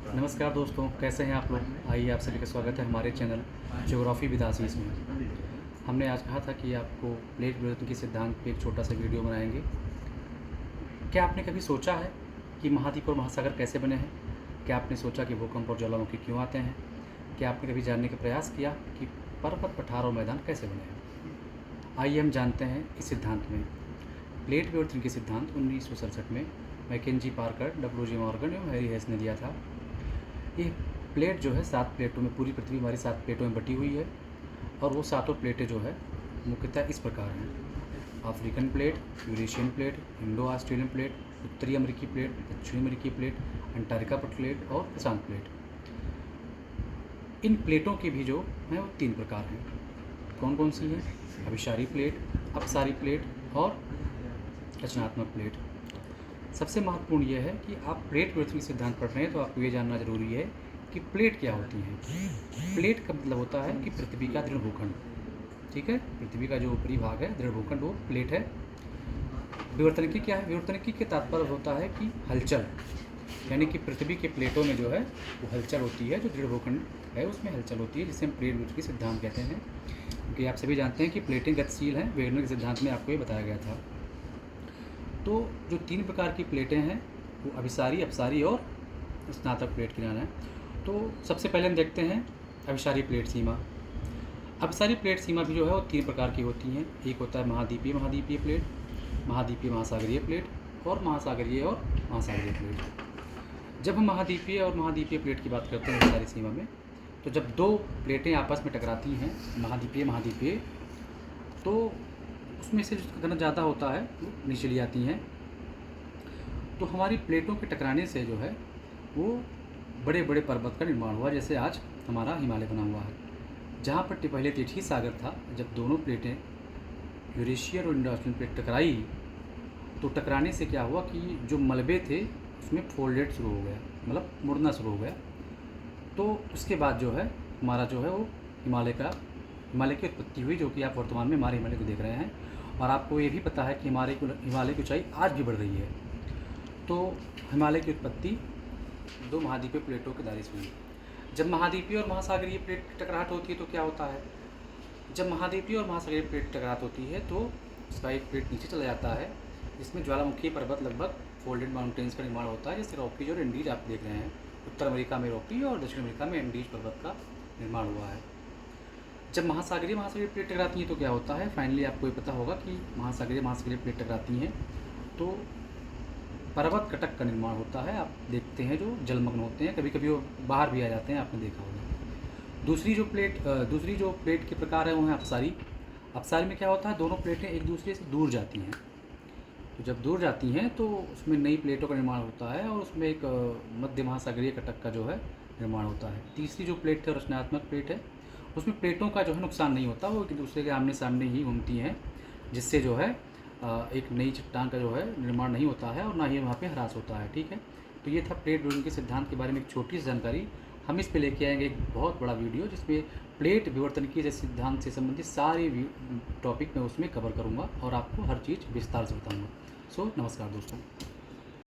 नमस्कार दोस्तों, कैसे हैं आप लोग। आइए आप सभी का स्वागत है हमारे चैनल ज्योग्राफी विद आशीष में। हमने आज कहा था कि आपको प्लेट विवर्तन के सिद्धांत पे एक छोटा सा वीडियो बनाएंगे। क्या आपने कभी सोचा है कि महाद्वीप और महासागर कैसे बने हैं? क्या आपने सोचा कि भूकंप और ज्वालामुखी क्यों आते हैं? क्या आपने कभी जानने का प्रयास किया कि पर्वत, पठार और मैदान कैसे बने हैं? आइए हम जानते हैं इस सिद्धांत में। प्लेट विवर्तन के सिद्धांत 1967 में मैकेंजी पार्कर, डब्ल्यू.जी. मॉर्गन एवं हैरी हेस ने दिया था। ये प्लेट जो है 7 प्लेटों में, पूरी पृथ्वी हमारी 7 प्लेटों में बटी हुई है और वो सातों प्लेटें जो है मुख्यतः इस प्रकार हैं: African plate, Eurasian plate, Indo Australian plate, उत्तरी अमेरिकी प्लेट, दक्षिणी अमेरिकी प्लेट, अंटार्कटिका प्लेट और प्रशांत प्लेट। इन प्लेटों की भी जो है वो 3 प्रकार हैं। कौन कौन सी हैं? अभिसारी प्लेट, अपसारी प्लेट और रचनात्मक प्लेट। सबसे महत्वपूर्ण यह है कि आप प्लेट विवर्तन सिद्धांत पढ़ रहे हैं तो आपको ये जानना जरूरी है कि प्लेट क्या होती हैं। प्लेट का मतलब होता है कि पृथ्वी का दृढ़ भूखंड, ठीक है। पृथ्वी का जो ऊपरी भाग है, दृढ़ भूखंड, वो प्लेट है। विवर्तनिकी क्या है? विवर्तनिकी के तात्पर्य होता है कि हलचल, यानी कि पृथ्वी के प्लेटों में जो है वो हलचल होती है। जो दृढ़ भूखंड है उसमें हलचल होती है, जिसे हम प्लेट विवर्तन सिद्धांत कहते हैं। क्योंकि आप सभी जानते हैं कि प्लेटें गतिशील हैं। वेगनर के सिद्धांत में आपको ये बताया गया था। तो जो 3 प्रकार की प्लेटें हैं वो अभिसारी, अपसारी और स्नातक प्लेट की नाम है। तो सबसे पहले हम देखते हैं अभिसारी प्लेट सीमा। अभिसारी प्लेट सीमा भी जो है वो 3 प्रकार की होती हैं। एक होता है महाद्वीपीय प्लेट, महाद्वीपीय महासागरीय प्लेट और महासागरीय और महासागरीय प्लेट। जब हम महाद्वीपीय और महाद्वीपीय प्लेट की बात करते हैं अभिसारी सीमा में, तो जब 2 प्लेटें आपस में टकराती हैं, महाद्वीपीय, तो उसमें से जो घनत्व ज़्यादा होता है वो नीचे चली जाती हैं। तो हमारी प्लेटों के टकराने से जो है वो बड़े बड़े पर्वत का निर्माण हुआ, जैसे आज हमारा हिमालय बना हुआ है। जहाँ पर पहले तिथि सागर था, जब दोनों प्लेटें यूरेशियन और इंडो ऑस्ट्रेलियन प्लेट टकराई, तो टकराने से क्या हुआ कि जो मलबे थे उसमें फोल्डेड शुरू हो गया, मतलब मुड़ना शुरू हो गया। तो उसके बाद जो है हमारा जो है वो हिमालय की उत्पत्ति हुई, जो कि आप वर्तमान में हमारे हिमालय को देख रहे हैं। और आपको ये भी पता है कि हिमालय की ऊंचाई आज भी बढ़ रही है। तो हिमालय की उत्पत्ति 2 महाद्वीपीय प्लेटों के दायरे से हुई। जब महाद्वीपीय और महासागरीय प्लेट की टकराहट होती है तो क्या होता है? जब महाद्वीपीय और महासागरीय प्लेट टकराहट होती है तो उसका एक प्लेट नीचे चला जाता है, जिसमें ज्वालामुखी पर्वत, लगभग फोल्डेड माउंटेन्स का निर्माण होता है, जैसे रॉकीज और एंडीज आप देख रहे हैं। उत्तर अमेरिका में रॉकी और दक्षिण अमेरिका में एंडीज पर्वत का निर्माण हुआ है। जब महासागरीय प्लेट टकराती हैं तो क्या होता है? फाइनली आपको ये पता होगा कि महासागरीय प्लेट टकराती हैं तो पर्वत कटक का निर्माण होता है। आप देखते हैं जो जलमग्न होते हैं, कभी कभी वो बाहर भी आ जाते हैं, आपने देखा होगा। दूसरी जो प्लेट के प्रकार है वो है अपसारी। अपसारी में क्या होता है? दोनों प्लेटें एक दूसरे से दूर जाती हैं। तो जब दूर जाती हैं तो उसमें नई प्लेटों का निर्माण होता है और उसमें एक मध्य महासागरीय कटक का जो है निर्माण होता है। तीसरी जो प्लेट है रचनात्मक प्लेट है, उसमें प्लेटों का जो है नुकसान नहीं होता, वो एक दूसरे के आमने सामने ही घूमती हैं, जिससे जो है एक नई चट्टान का जो है निर्माण नहीं होता है और ना ही वहाँ पे ह्रास होता है, ठीक है। तो ये था प्लेट विवर्तन के सिद्धांत के बारे में एक छोटी सी जानकारी। हम इस पे लेके आएंगे एक बहुत बड़ा वीडियो, जिसमें प्लेट विवर्तन के सिद्धांत से संबंधित सारे टॉपिक मैं उसमें कवर करूँगा और आपको हर चीज़ विस्तार से बताऊँगा। सो नमस्कार दोस्तों।